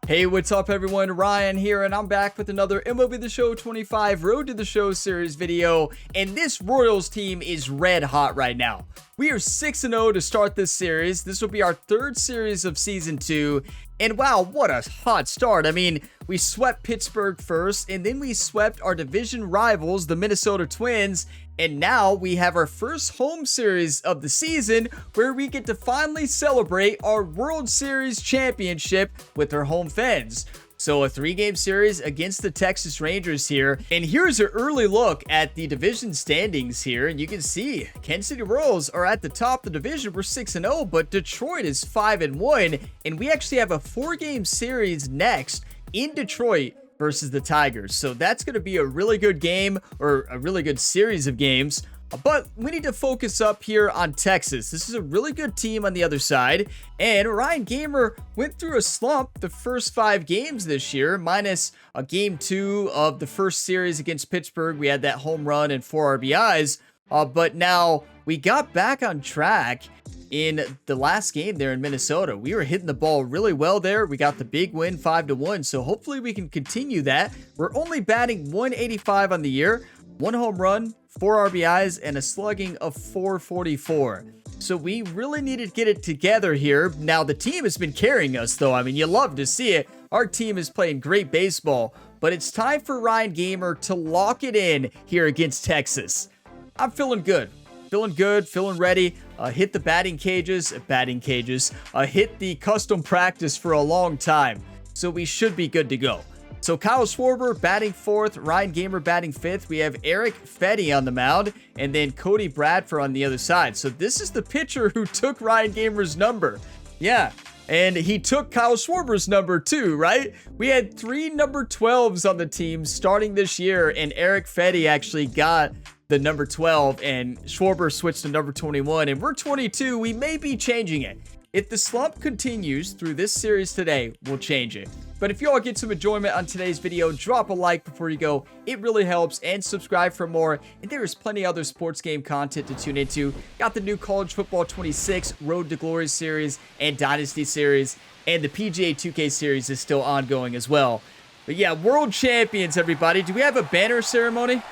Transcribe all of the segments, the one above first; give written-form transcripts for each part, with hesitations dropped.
Hey, what's up everyone? Ryan here, and I'm back with another MLB The Show 25 Road to the Show series video, and this Royals team is red hot right now. We are 6-0 to start this series. This will be our third series of Season 2, and wow, what a hot start. I mean, we swept Pittsburgh first, and then we swept our division rivals, the Minnesota Twins, and now we have our first home series of the season where we get to finally celebrate our World Series championship with our home fans. So a 3-game series against the Texas Rangers here. And here's an early look at the division standings here. And you can see Kansas City Royals are at the top of the division. We're 6-0, but Detroit is 5-1. And we actually have a 4-game series next in Detroit versus the Tigers. So that's going to be a really good game, or a really good series of games. But we need to focus up here on Texas. This is a really good team on the other side. And Ryan Gamer went through a slump the first 5 games this year, minus a game 2 of the first series against Pittsburgh. We had that home run and 4 RBIs. But now we got back on track in the last game there in Minnesota. We were hitting the ball really well there. We got the big win 5-1. So hopefully we can continue that. We're only batting 185 on the year. 1 home run, 4 RBIs, and a slugging of 444. So we really need to get it together here. Now, the team has been carrying us, though. I mean, you love to see it. Our team is playing great baseball. But it's time for Ryan Gamer to lock it in here against Texas. I'm feeling good. Feeling ready. Hit the batting cages. Hit the custom practice for a long time. So we should be good to go. So Kyle Schwarber batting 4th, Ryan Gamer batting 5th. We have Eric Fetty on the mound, and then Cody Bradford on the other side. So this is the pitcher who took Ryan Gamer's number. Yeah, and he took Kyle Schwarber's number too, right? We had 3 number 12s on the team starting this year, and Eric Fetty actually got the number 12, and Schwarber switched to number 21, and we're 22. We may be changing it. If the slump continues through this series today, we'll change it. But if you all get some enjoyment on today's video, drop a like before you go. It really helps, and subscribe for more. And there is plenty of other sports game content to tune into. Got the new College Football 26 Road to Glory series and Dynasty series, and the PGA 2K series is still ongoing as well. But yeah, world champions, everybody. Do we have a banner ceremony?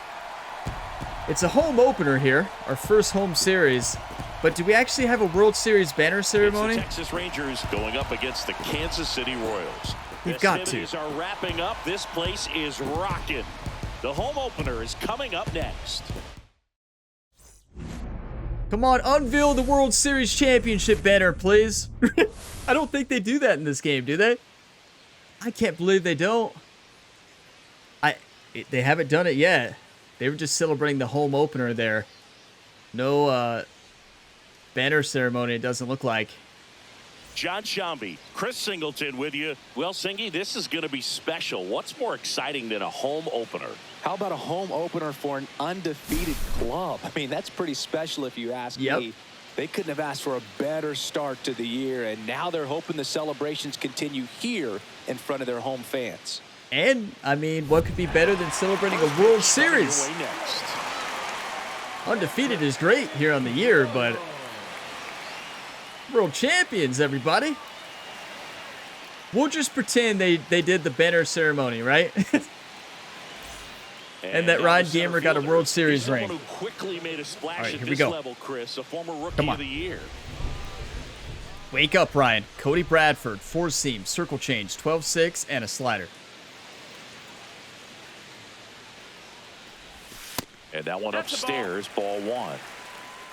It's a home opener here, our first home series. But do we actually have a World Series banner ceremony? It's the Texas Rangers going up against the Kansas City Royals. We've got to. Festivities are wrapping up. This place is rocking. The home opener is coming up next. Come on, unveil the World Series championship banner, please. I don't think they do that in this game, do they? I can't believe they don't. They haven't done it yet. They were just celebrating the home opener there. No, banner ceremony, it doesn't look like. John Shambi, Chris Singleton with you. Well, Singy, this is going to be special. What's more exciting than a home opener? How about a home opener for an undefeated club? I mean, that's pretty special if you ask me. They couldn't have asked for a better start to the year, and now they're hoping the celebrations continue here in front of their home fans. And, I mean, what could be better than celebrating a World Series? Undefeated is great here on the year, but world champions, everybody. We'll just pretend they did the banner ceremony, right? and that Ryan Gamer got a World Series ring. Who quickly made a splash All right, at here we this go. level, Chris, a former rookie of the year. Wake up, Ryan. Cody Bradford, 4-seam, circle change, 12-6, and a slider. And that one upstairs, ball 1.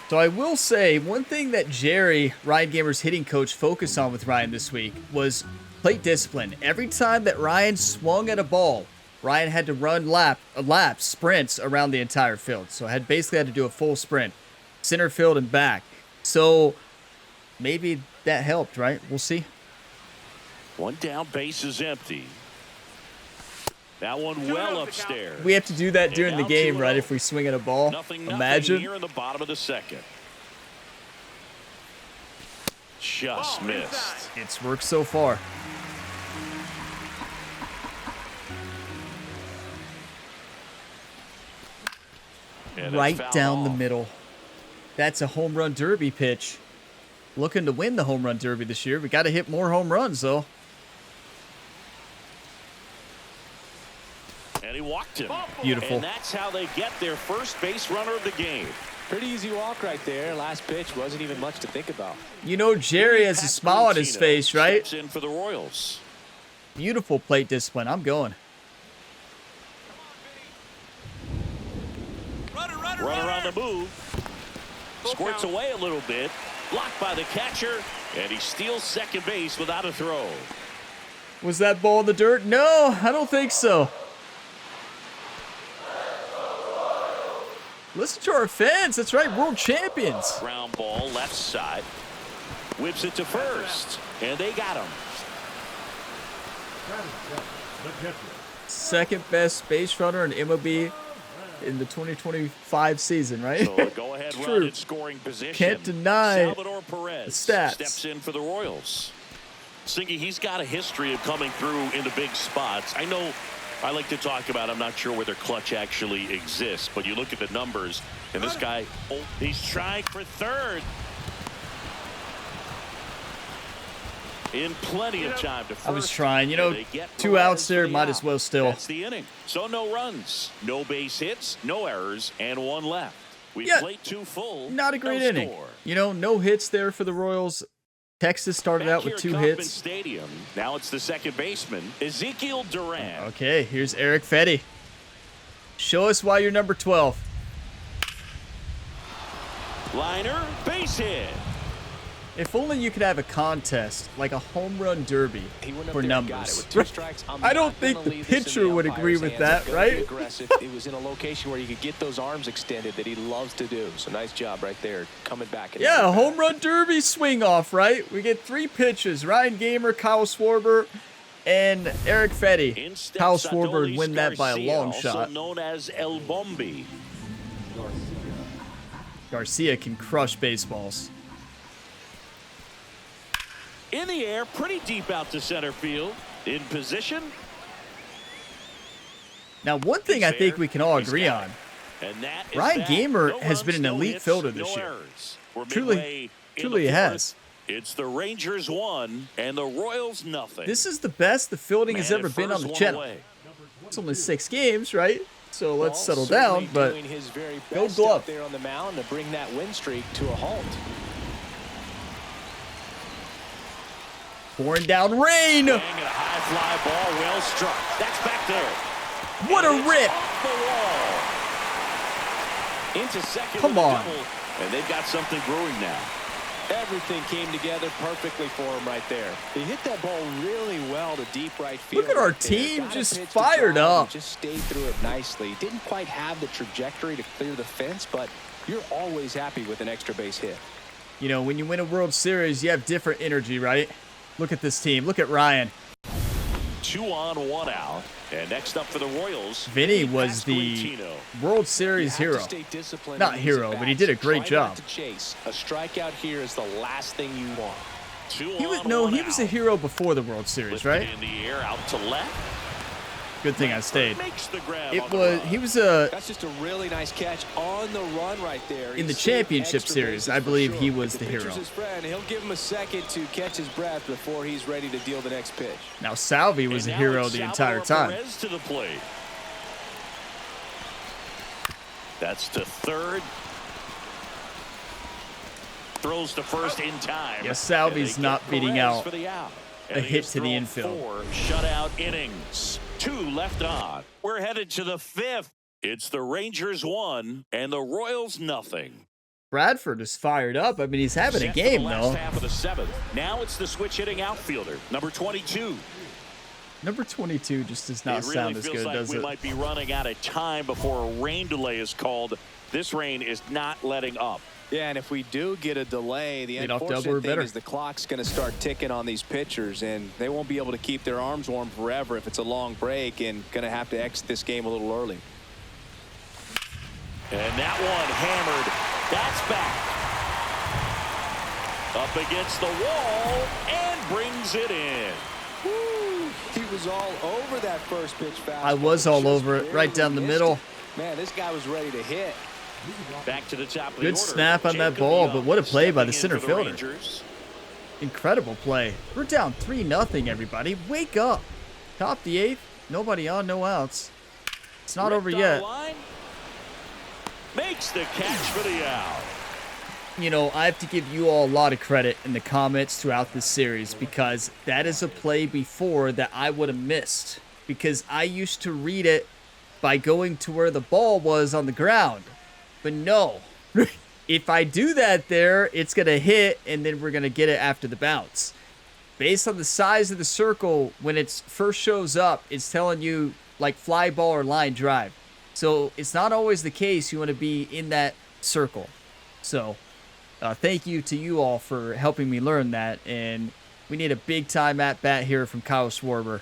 So I will say, one thing that Jerry, Ryan Gamer's hitting coach, focused on with Ryan this week was plate discipline. Every time that Ryan swung at a ball, Ryan had to run laps, sprints around the entire field. So I basically had to do a full sprint, center field and back. So maybe that helped, right? We'll see. One down, base is empty. That one well upstairs. We have to do that during the game, right? If we swing at a ball. Imagine. Here in the bottom of the second. Just missed. It's worked so far. Right down the middle. That's a home run derby pitch. Looking to win the home run derby this year. We got to hit more home runs, though. he walked him. Beautiful. And that's how they get their first base runner of the game. Pretty easy walk right there. Last pitch wasn't even much to think about. You know, Jerry has a smile on his face, right? Steps in for the Royals. Beautiful plate discipline. I'm going. Runner on the move. Squirts away a little bit. Blocked by the catcher. And he steals second base without a throw. Was that ball in the dirt? No, I don't think so. Listen to our fans. That's right, world champions. Ground ball left side. Whips it to first. And they got him. Second best base runner in MLB in the 2025 season, right? So a go-ahead run in scoring position. Can't deny Salvador Perez the stats. steps in for the Royals. Singy, he's got a history of coming through in the big spots. I know I like to talk about, I'm not sure whether clutch actually exists, but you look at the numbers, and this guy, he's trying for third. In plenty of time to first. I was trying, you know, 2 outs there, might as well still. That's the inning. So no runs, no base hits, no errors, and 1 left. We played 2 full. Not a great inning. Score. You know, no hits there for the Royals. Texas started out with 2 hits. Stadium. Now it's the second baseman, Ezekiel Duran. Okay, here's Eric Fetty. Show us why you're number 12. Liner, base hit. If only you could have a contest, like a home run derby for numbers. I don't think the pitcher would agree with that, right? It was in a location where you could get those arms extended that he loves to do. So nice job right there, coming back. Yeah, a home run derby swing off, right? We get 3 pitches. Ryan Gamer, Kyle Schwarber, and Eric Fetty. Kyle Schwarber would win that by a long shot. Also known as El Bombi. Garcia can crush baseballs. In the air, pretty deep out to center field. In position. Now, one thing I think we can all agree on. Ryan Gamer has been an elite fielder this year. Truly he has. It's the Rangers 1 and the Royals nothing. This is the best the fielding has ever been on the channel. It's only 6 games, right? So let's settle down, but go glove. There on the mound to bring that win streak to a halt. Pouring down rain. A high fly ball, well struck. That's back there. What a rip! Into second. Come on. And they've got something brewing now. Everything came together perfectly for him right there. He hit that ball really well to deep right field. Look at our team just fired up. Just stayed through it nicely. Didn't quite have the trajectory to clear the fence, but you're always happy with an extra base hit. You know, when you win a World Series, you have different energy, right? Look at this team. Look at Ryan. 2 on, 1 out. And next up for the Royals, Vinny was the World Series hero. Not hero, but he did a great job. A strikeout here is the last thing you want. He was a hero before the World Series, right? In the air, out to left. Good thing I stayed. He was That's just a really nice catch on the run right there. In the championship series, I believe he was the hero. He'll give him a second to catch his breath before he's ready to deal the next pitch. Now Salvi was a hero the entire time. To the plate. That's to third. Throws to first in time. Yeah, Salvi's not beating out a hit to the infield. 4 shutout innings. 2 left on. We're headed to the 5th. It's the Rangers 1 and the Royals nothing. Bradford is fired up. I mean, he's having a game, though. Half of the 7th. Now it's the switch hitting outfielder, number 22. Number 22 just does not sound as good, does it? We might be running out of time before a rain delay is called. This rain is not letting up. Yeah, and if we do get a delay, the unfortunate thing is the clock's going to start ticking on these pitchers, and they won't be able to keep their arms warm forever if it's a long break, and going to have to exit this game a little early. And that one hammered. That's back. Up against the wall and brings it in. Woo. He was all over that first pitch fastball. I was all over it, right down the middle. Man, this guy was ready to hit. Back to the top of the Good order. snap on that ball, but what a play by the center fielder. Incredible play. We're down 3-0, everybody. Wake up. Top the 8th. Nobody on, no outs. It's not over yet. Makes the catch for the out. You know, I have to give you all a lot of credit in the comments throughout this series because that is a play before that I would have missed because I used to read it by going to where the ball was on the ground. But no, if I do that there, it's going to hit and then we're going to get it after the bounce. Based on the size of the circle, when it first shows up, it's telling you like fly ball or line drive. So it's not always the case you want to be in that circle. So thank you to you all for helping me learn that. And we need a big time at bat here from Kyle Schwarber.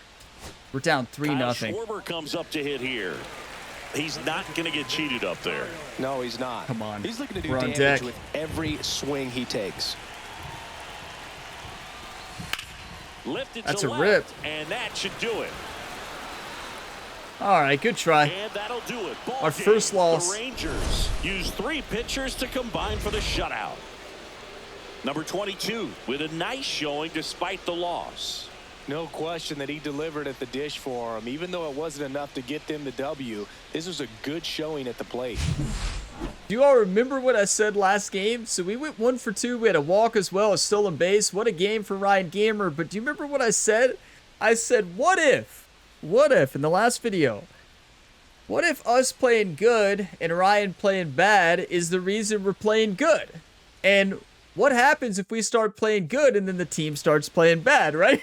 We're down 3-0. Schwarber comes up to hit here. He's not going to get cheated up there. No, he's not. Come on. He's looking to do We're on damage deck. with every swing he takes. Lifted That's to a left, rip. and that should do it. All right, good try. And that'll do it. Ball Our game. first loss. The Rangers use 3 pitchers to combine for the shutout. Number 22 with a nice showing despite the loss. No question that he delivered at the dish for him. Even though it wasn't enough to get them the W, this was a good showing at the plate. Do you all remember what I said last game? So we went 1 for 2. We had a walk as well as stolen base. What a game for Ryan Gamer. But do you remember what I said? I said, what if in the last video, what if us playing good and Ryan playing bad is the reason we're playing good? And what happens if we start playing good and then the team starts playing bad, right?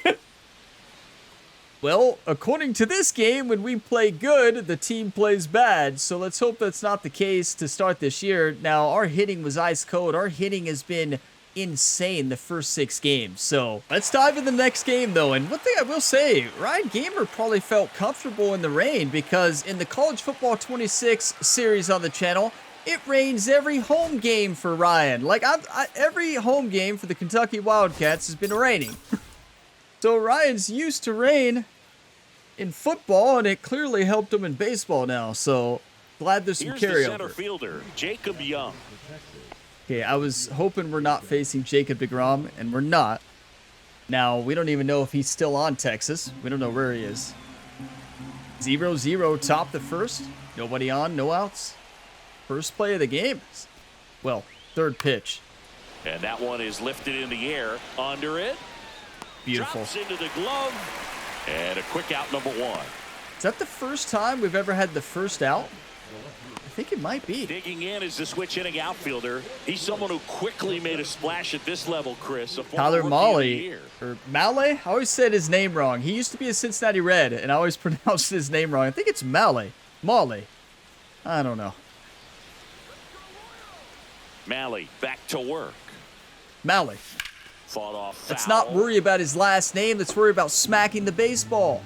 Well, according to this game, when we play good, the team plays bad. So let's hope that's not the case to start this year. Now, our hitting was ice cold. Our hitting has been insane the first 6 games. So let's dive in the next game, though. And one thing I will say, Ryan Gamer probably felt comfortable in the rain because in the College Football 26 series on the channel, it rains every home game for Ryan. Like, every home game for the Kentucky Wildcats has been raining. So Ryan's used to rain in football, and it clearly helped him in baseball now. So glad there's some Here's the center carryover. fielder, Jacob Young. Okay, I was hoping we're not facing Jacob deGrom, and we're not. Now, we don't even know if he's still on Texas. We don't know where he is. 0-0, top the first. Nobody on, no outs. First play of the game. Well, third pitch. And that one is lifted in the air. Under it. Beautiful. Drops into the glove. And a quick out, number 1. Is that the first time we've ever had the first out? I think it might be. Digging in is the switch hitting outfielder. He's someone who quickly made a splash at this level, Chris. Tyler Mahle, or Mahle? I always said his name wrong. He used to be a Cincinnati Red, and I always pronounced his name wrong. I think it's Mahle. Mahle. I don't know. Mahle back to work. Mahle. Fought off foul. Let's not worry about his last name. Let's worry about smacking the baseball.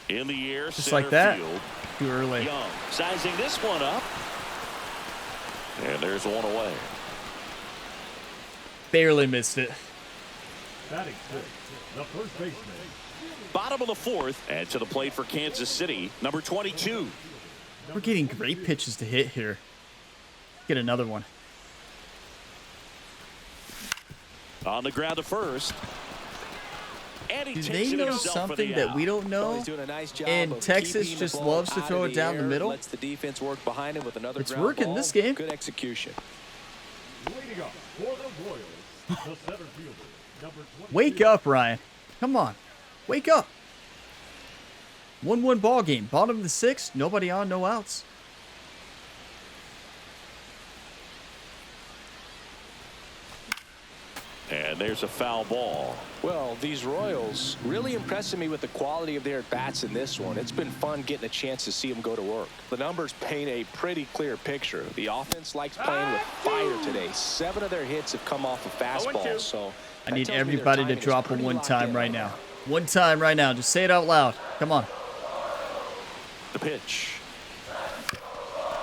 In the air, Just center like that. field. Too early. Young sizing this one up. And there's one away. Barely missed it. Batting sixth, the first baseman. Bottom of the 4th, and to the plate for Kansas City, number 22. We're getting great pitches to hit here. Get another one. On the ground to first. And he Do takes they it know himself for something the that out. we don't Well, know? he's doing a nice job And of Texas keeping the just ball loves to out throw of it down the air, middle. Lets the defense work behind him with another It's ground working ball. this game. Good execution. Leading up for the Royals, the center fielder, number 20. Wake up, Ryan. Come on. Wake up. 1-1 ball game. Bottom of the 6th. Nobody on, no outs. And there's a foul ball. Well, these Royals really impressing me with the quality of their at-bats in this one. It's been fun getting a chance to see them go to work. The numbers paint a pretty clear picture. The offense likes playing with fire today. 7 of their hits have come off of fastballs. So I need that tells me their everybody to timing is drop a pretty one locked time in right now. One time right now. Just say it out loud. Come on. The pitch.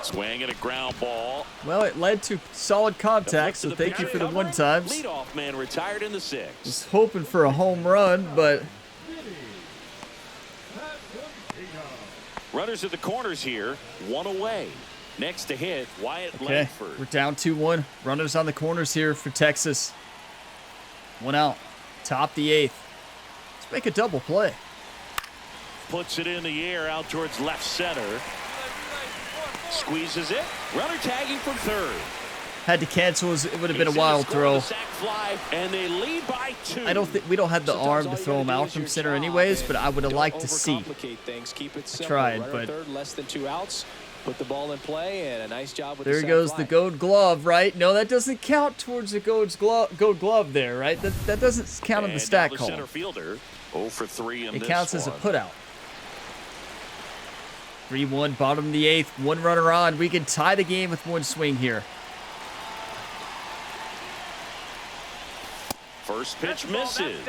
Swing and a ground ball. Well, it led to solid contact, so thank you for the one times. Leadoff man retired in the 6th. Was hoping for a home run, but Runners at the corners here. 1 away. Next to hit, Wyatt okay. Langford. We're down 2-1. Runners on the corners here for Texas. 1 out. Top the 8th. It's make a double play. Puts it in the air out towards left center. Squeezes it. Runner tagging from third. Had to cancel. It would have been a wild throw. Fly, and they lead by 2. I don't think we don't have the arm to throw him out from center anyways, but I would have liked to see. I tried, but less than 2 outs. Put the ball in play, and a nice job with there goes the gold glove, right? No, that doesn't count towards the gold glove there, right? That doesn't count in the stat column. Center fielder 0 for 3 in it this counts one. as a putout. 3-1, bottom of the 8th, 1 runner on. We can tie the game with 1 swing here. First pitch misses.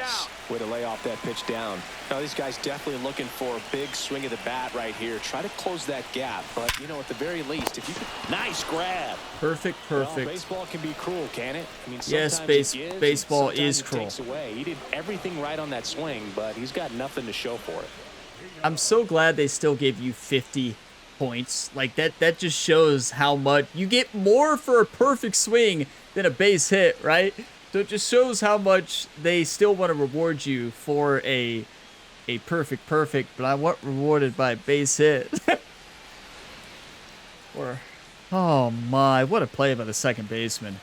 Way to lay off that pitch down. Now, these guys definitely looking for a big swing of the bat right here. Try to close that gap, but, you know, at the very least, if you could... Nice grab. Perfect. Well, baseball can be cruel, can it? I mean, yes, baseball is cruel. Takes away. He did everything right on that swing, but he's got nothing to show for it. I'm so glad they still gave you 50 points. Like, that just shows how much... You get more for a perfect swing than a base hit, right? So it just shows how much they still want to reward you for a perfect, but I want rewarded by a base hit. Oh my, what a play by the second baseman.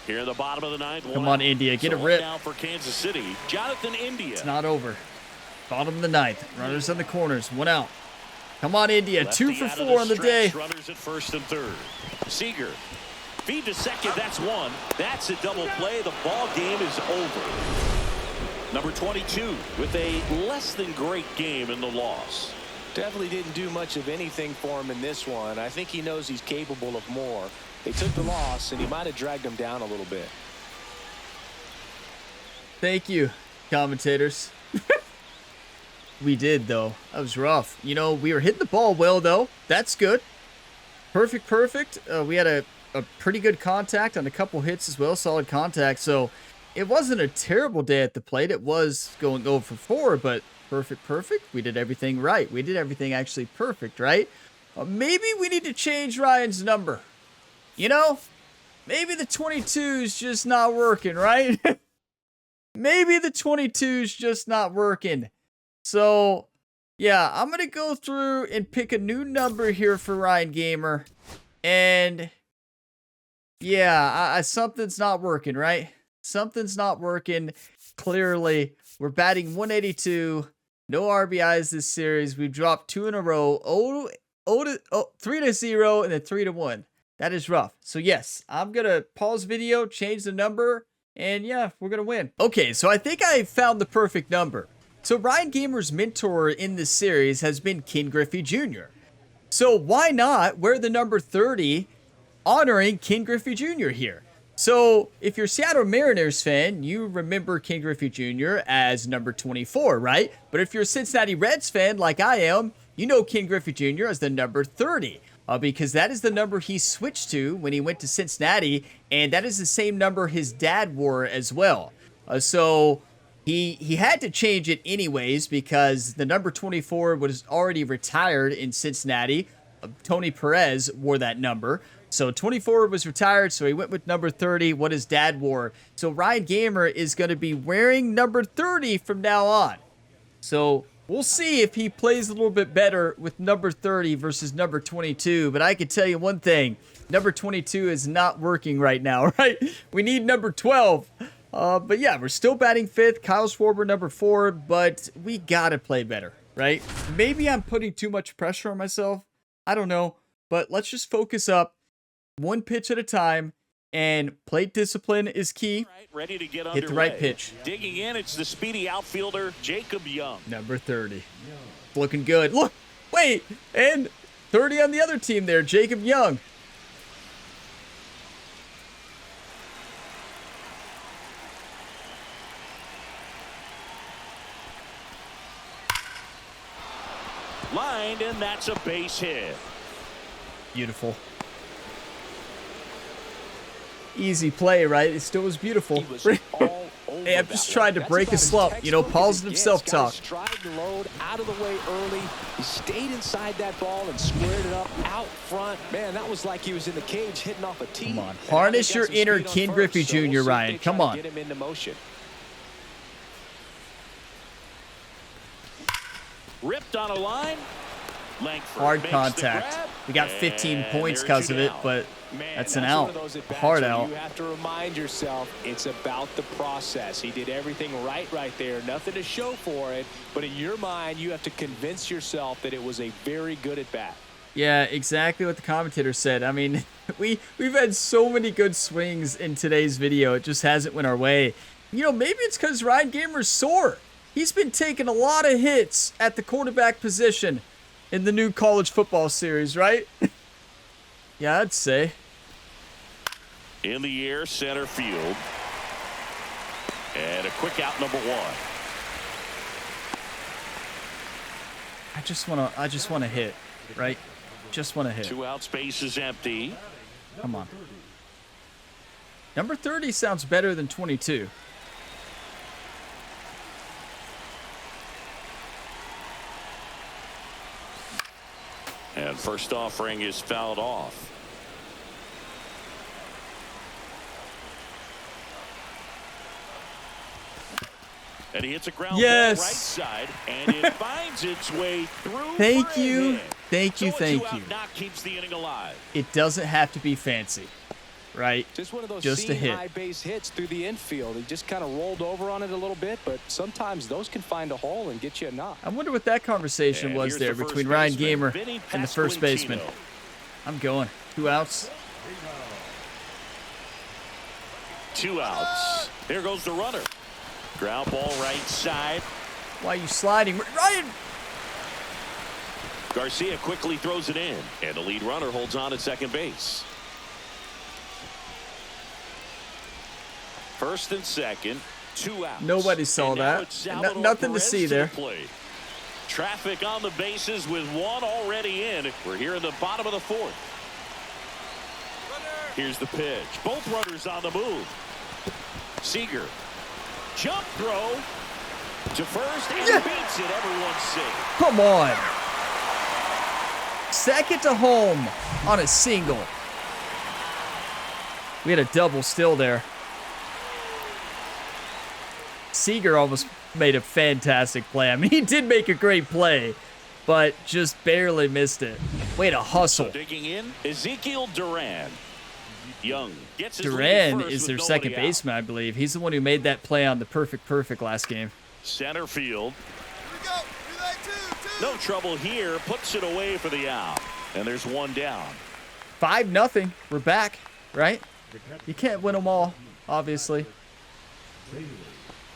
Here in the bottom of the 9th. Come on, India, get a rip. Now for Kansas City, Jonathan India. It's not over. Bottom of the 9th. Runners in the corners. 1 out. Come on, India. Lefty 2 for 4 on the day. Runners at first and third. Seager. Feed to second, that's 1. That's a double play. The ball game is over. Number 22 with a less than great game in the loss. Definitely didn't do much of anything for him in this one. I think he knows he's capable of more. They took the loss, and he might have dragged him down a little bit. Thank you, commentators. We did, though. That was rough. You know, we were hitting the ball well, though. That's good. Perfect. We had a pretty good contact on a couple hits as well. Solid contact. So it wasn't a terrible day at the plate. It was going 0 for 4, but perfect. We did everything right. We did everything actually perfect, right? Maybe we need to change Ryan's number. You know, maybe the 22's just not working, right? Maybe the 22's just not working. So, yeah, I'm going to go through and pick a new number here for Ryan Gamer. And, yeah, something's not working, right? Something's not working. Clearly, we're batting 182. No RBIs this series. We've dropped 2 in a row. 3-0 and then 3-1. That is rough. So, yes, I'm going to pause video, change the number, and, yeah, we're going to win. Okay, so I think I found the perfect number. So Ryan Gamer's mentor in this series has been Ken Griffey Jr. So why not wear the number 30 honoring Ken Griffey Jr. here? So if you're a Seattle Mariners fan, you remember Ken Griffey Jr. as number 24, right? But if you're a Cincinnati Reds fan like I am, you know Ken Griffey Jr. as the number 30. Because that is the number he switched to when he went to Cincinnati, and that is the same number his dad wore as well. So he had to change it anyways because the number 24 was already retired in Cincinnati. Tony Perez wore that number. So 24 was retired, so he went with number 30, what his dad wore. So Ryan Gamer is going to be wearing number 30 from now on. So we'll see if he plays a little bit better with number 30 versus number 22. But I can tell you one thing. Number 22 is not working right now, right? We need number 12. But yeah, we're still batting 5th. Kyle Schwarber, number 4. But we got to play better, right? Maybe I'm putting too much pressure on myself. I don't know. But let's just focus up 1 pitch at a time. And plate discipline is key. Ready to get Hit the right pitch. Digging in, it's the speedy outfielder, Jacob Young. Number 30. Looking good. Look, wait, and 30 on the other team there, Jacob Young. Lined, and that's a base hit. Beautiful. Easy play, right? It still was beautiful. Hey, I'm just trying to break a slump. You know, positive self-talk. Stride and load out of the way early. He stayed inside that ball and squared it up out front. Man, that was like he was in the cage hitting off a tee. Come on, harness your inner Ken Griffey Jr., Ryan. Come on. Get him into motion. Ripped on a line. Langford Hard makes contact. the grab, We got 15 and points there's because your of it, down. but Man, that's an one out. of those at-bats Hard where out. You have to remind yourself it's about the process. He did everything right there. Nothing to show for it. But in your mind, you have to convince yourself that it was a very good at-bat. Yeah, exactly what the commentator said. I mean, we've had so many good swings in today's video. It just hasn't went our way. You know, maybe it's because Ryan Gamer's sore. He's been taking a lot of hits at the quarterback position in the new college football series, right? Yeah, I'd say. In the air, center field. And a quick out, number one. I just wanna hit, right? Just wanna hit. 2 outs, base is empty. Come on. Number 30 sounds better than 22. And first offering is fouled off. And he hits a ground Yes. ball right side, and it finds its way through. Thank for a you. hit. Thank you, So a thank two-out you. knock keeps the inning alive. It doesn't have to be fancy, right? Just one of those Just a hit. high base hits through the infield. He just kind of rolled over on it a little bit, but sometimes those can find a hole and get you a knock. I wonder what that conversation And was here's there the first between Ryan baseman, Gamer Vinny and the first baseman. Pasquantino. I'm going. 2 outs. 2 outs. There goes the runner. Ground ball right side. Why are you sliding? Ryan! Garcia quickly throws it in, and the lead runner holds on at second base. First and second, 2 outs. Nobody saw And now that. it's Salvador Nothing to Perez see the there. plate. Traffic on the bases with one already in. We're here in the bottom of the fourth. Here's the pitch. Both runners on the move. Seager. Jump throw to first, and Yeah. he beats it. Everyone's safe. Come on. Second to home on a single. We had a double still there. Seager almost made a fantastic play. I mean, he did make a great play, but just barely missed it. Way to hustle. Digging in, Ezekiel Duran. Young gets his lead Duran first is with their nobody second out. baseman, I believe. He's the one who made that play on the perfect last game. Center field. No trouble here. Puts it away for the out. And there's one down. 5-0. We're back, right? You can't win them all, obviously.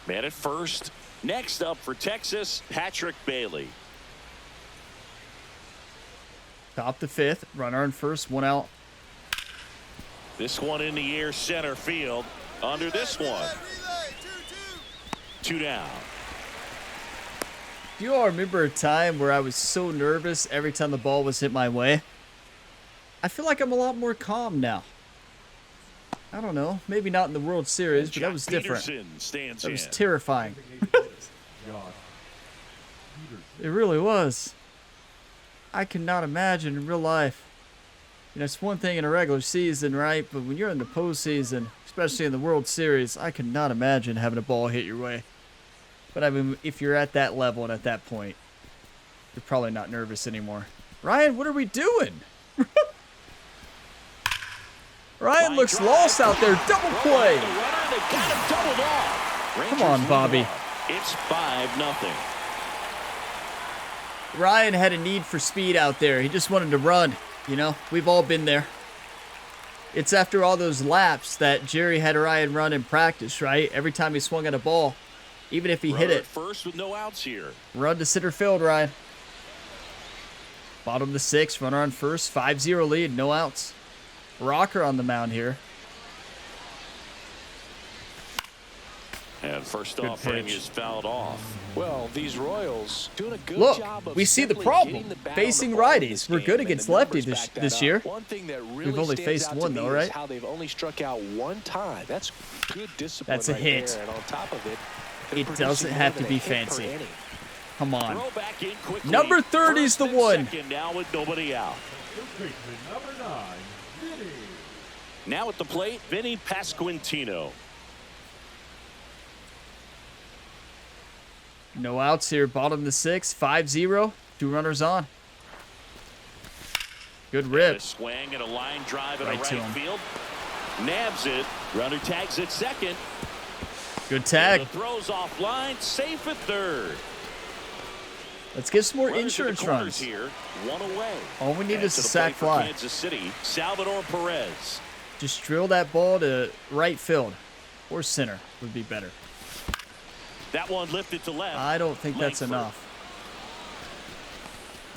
Man at first. Next up for Texas, Patrick Bailey. Top the 5th. Runner on first, 1 out. This one in the air, center field. Under this one. 2 down. Do you all remember a time where I was so nervous every time the ball was hit my way? I feel like I'm a lot more calm now. I don't know. Maybe not in the World Series, but that was different. Peterson stands That was in. terrifying. It really was. I cannot imagine in real life. You know, it's one thing in a regular season, right? But when you're in the postseason, especially in the World Series, I could not imagine having a ball hit your way. But I mean, if you're at that level and at that point, you're probably not nervous anymore. Ryan, what are we doing? Ryan looks lost out there. Double play. The runner, they got him doubled off. Come on, Rangers Bobby. lead off. It's 5-0. Ryan had a need for speed out there. He just wanted to run. You know, we've all been there. It's after all those laps that Jerry had Ryan run in practice, right? Every time he swung at a ball, even if he hit Runner it, at first with no outs here. run to center field, Ryan. Bottom of the 6th, runner on first, 5-0 lead, no outs. Rocker on the mound here. And first Good offering pitch. is fouled off. Well, these Royals doing a good Look, job of we see the simply problem. getting the bat on Facing the ball in righties. this We're game, good and against the numbers lefties back that this up. year. One thing that really We've only stands faced out one, to though, me right? is how they've only struck out one time. That's good discipline. That's a right hit. there. And on top of it, they're It producing doesn't more have than to a be hit per fancy. inning. Come on. Throw back in quickly. Number 30 is the First and one. second now with nobody out. Baseman number 9, Vinny. Now at the plate, Vinny Pasquantino. No outs here. Bottom of the 6th. 5-0. 2 runners on. Good rip. A swing and a line drive in Right to right him. field. Nabs it. Runner tags at second. Good tag. The throws offline. Safe at third. Let's get some more Runners in the insurance corners runs. here. 1 away. All we need And is to a the sac plate for fly. Kansas City, Salvador Perez. Just drill that ball to right field. Or center would be better. That one lifted to left. I don't think that's Langford. enough.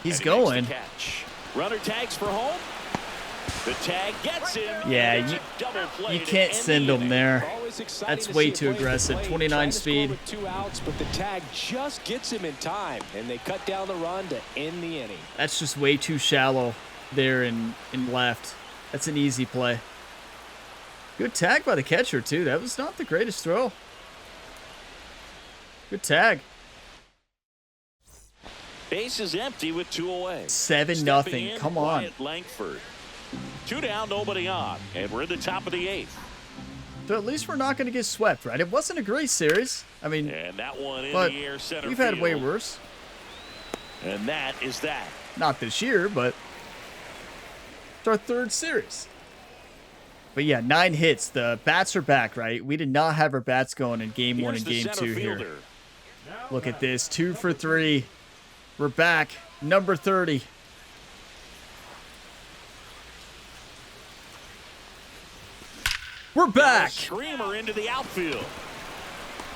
He's And he makes going. the catch. Runner tags for home. The tag gets him. Yeah, and it's a double play You to can't end send the him inning. there. Always exciting That's to way see a too play at the aggressive. plate. 29 Trying to score speed. with 2 outs, but the tag just gets him in time, and they cut down the run to end the inning. That's just way too shallow there in left. That's an easy play. Good tag by the catcher, too. That was not the greatest throw. Good tag. Base is empty with 2 away. 7-0. Stepping in, Come on. Wyatt Langford. 2 down, nobody on, and we're in the top of the 8th. So at least we're not going to get swept, right? It wasn't a great series. I mean, And that one in but the air center we've had way field. worse. And that is that. Not this year, but it's our 3rd series. But yeah, 9 hits. The bats are back, right? We did not have our bats going in game 1 Here's and the game center 2 here. fielder. Look at this. 2 for 3. We're back. Number 30. We're back. Screamer into the outfield.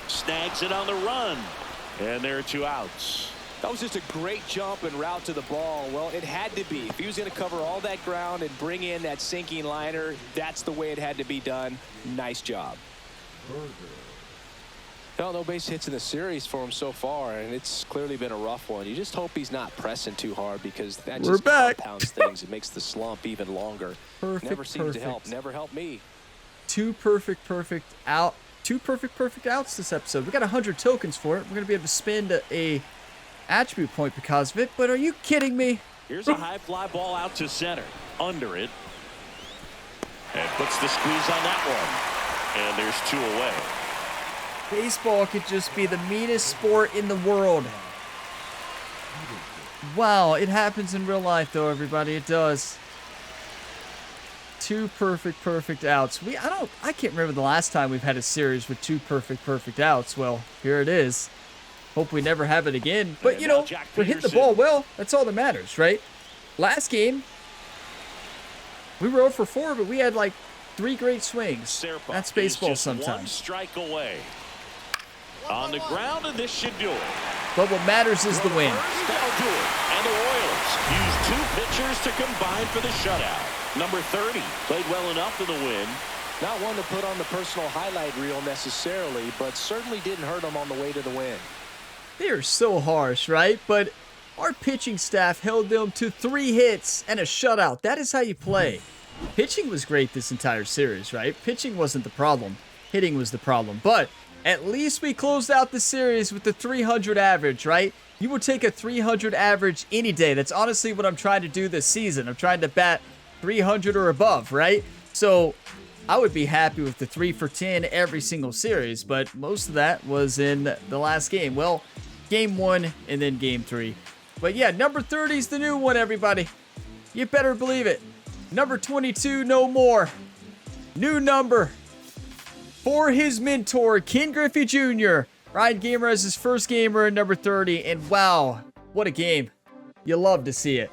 Snags it on the run. And there are 2 outs. That was just a great jump and route to the ball. Well, it had to be. If he was going to cover all that ground and bring in that sinking liner, that's the way it had to be done. Nice job. Well, no base hits in the series for him so far, and it's clearly been a rough one. You just hope he's not pressing too hard, because that We're just back. compounds things. It makes the slump even longer. Perfect, Never seems to perfect. help. Never helped me. 2 perfect out. 2 perfect outs this episode. We got 100 tokens for it. We're going to be able to spend a attribute point because of it. But are you kidding me? Here's a high fly ball out to center. Under it. And puts the squeeze on that one. And there's 2 away. Baseball could just be the meanest sport in the world. Wow, it happens in real life though, everybody. It does. 2 perfect outs. I can't remember the last time we've had a series with 2 perfect outs. Well, here it is. Hope we never have it again. But And you now know, Jack we hit the Peterson. ball well. That's all that matters, right? Last game, we were 0 for 4, but we had like 3 great swings. Serpa That's is baseball just 1 sometimes. strike away. On the ground, and this should do it. But what matters is the win. That'll do it. And the Royals use 2 pitchers to combine for the shutout. Number 30 played well enough in the win. Not one to put on the personal highlight reel necessarily, but certainly didn't hurt him on the way to the win. They are so harsh, right? But our pitching staff held them to 3 hits and a shutout. That is how you play. Pitching was great this entire series, right? Pitching wasn't the problem. Hitting was the problem. But at least we closed out the series with the 300 average, right? You will take a 300 average any day. That's honestly what I'm trying to do this season. I'm trying to bat 300 or above, right? So I would be happy with the 3 for 10 every single series, but most of that was in the last game. Well, game 1 and then game 3. But yeah, number 30 is the new one, everybody. You better believe it. Number 22, no more. New number for his mentor, Ken Griffey Jr. Ryan Gamer has his first gamer at number 30, and wow, what a game. You love to see it.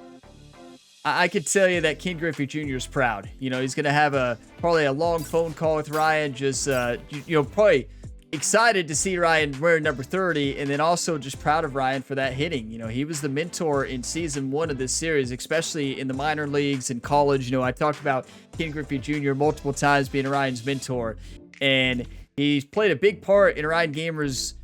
I could tell you that Ken Griffey Jr. is proud. You know, he's going to have probably a long phone call with Ryan, just, probably excited to see Ryan wear number 30, and then also just proud of Ryan for that hitting. You know, he was the mentor in season 1 of this series, especially in the minor leagues and college. You know, I talked about Ken Griffey Jr. multiple times being Ryan's mentor, and he's played a big part in Ryan Gamer's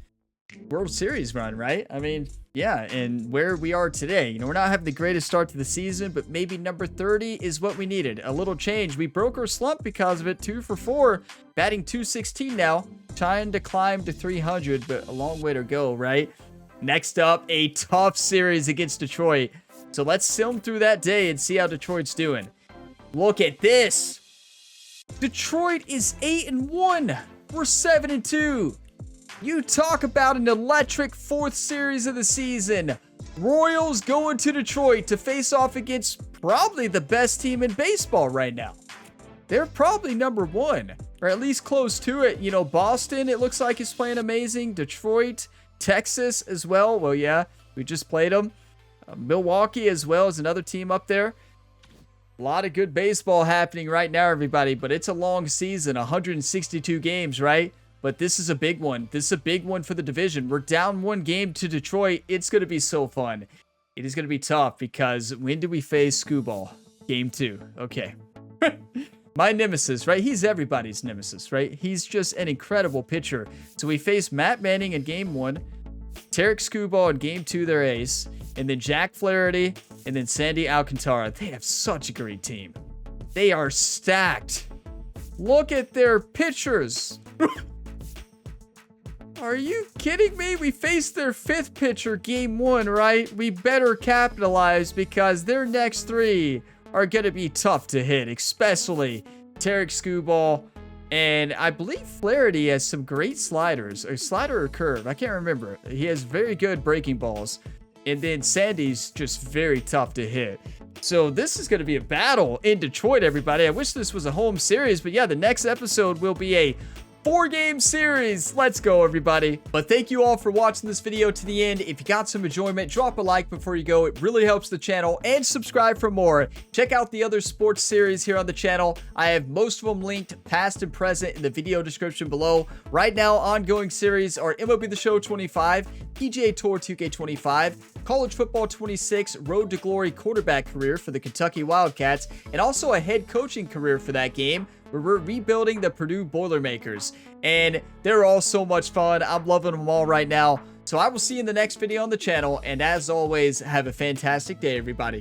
World Series run, right? I mean, yeah, and where we are today. You know, we're not having the greatest start to the season, but maybe number 30 is what we needed. A little change. We broke our slump because of it. 2 for 4, batting .216 now, trying to climb to 300, but a long way to go, right? Next up, a tough series against Detroit. So let's sim through that day and see how Detroit's doing. Look at this. Detroit is 8-1. We're 7-2. You talk about an electric 4th series of the season. Royals going to Detroit to face off against probably the best team in baseball right now. They're probably number 1, or at least close to it. You know, Boston, it looks like is playing amazing. Detroit, Texas as well. Well, yeah, we just played them. Milwaukee as well is another team up there. A lot of good baseball happening right now, everybody, but it's a long season, 162 games, right? But this is a big one. This is a big one for the division. We're down 1 game to Detroit. It's going to be so fun. It is going to be tough because when do we face Skubal? Game 2. Okay. My nemesis, right? He's everybody's nemesis, right? He's just an incredible pitcher. So we face Matt Manning in game 1, Tarek Skubal in game 2, their ace, and then Jack Flaherty, and then Sandy Alcantara. They have such a great team. They are stacked. Look at their pitchers. Are you kidding me? We faced their 5th pitcher game 1, right? We better capitalize because their next 3 are going to be tough to hit, especially Tarek Skubal. And I believe Flaherty has some great sliders, or slider or curve. I can't remember. He has very good breaking balls. And then Sandy's just very tough to hit. So this is going to be a battle in Detroit, everybody. I wish this was a home series, but yeah, the next episode will be a 4-game series. Let's go, everybody. But thank you all for watching this video to the end. If you got some enjoyment, drop a like before you go. It really helps the channel, and subscribe for more. Check out the other sports series here on the channel. I have most of them linked, past and present, in the video description below. Right now, ongoing series are MLB The Show 25, PGA Tour 2K25, College Football 26, Road to Glory quarterback career for the Kentucky Wildcats, and also a head coaching career for that game, where we're rebuilding the Purdue Boilermakers. And they're all so much fun. I'm loving them all right now. So I will see you in the next video on the channel. And as always, have a fantastic day, everybody.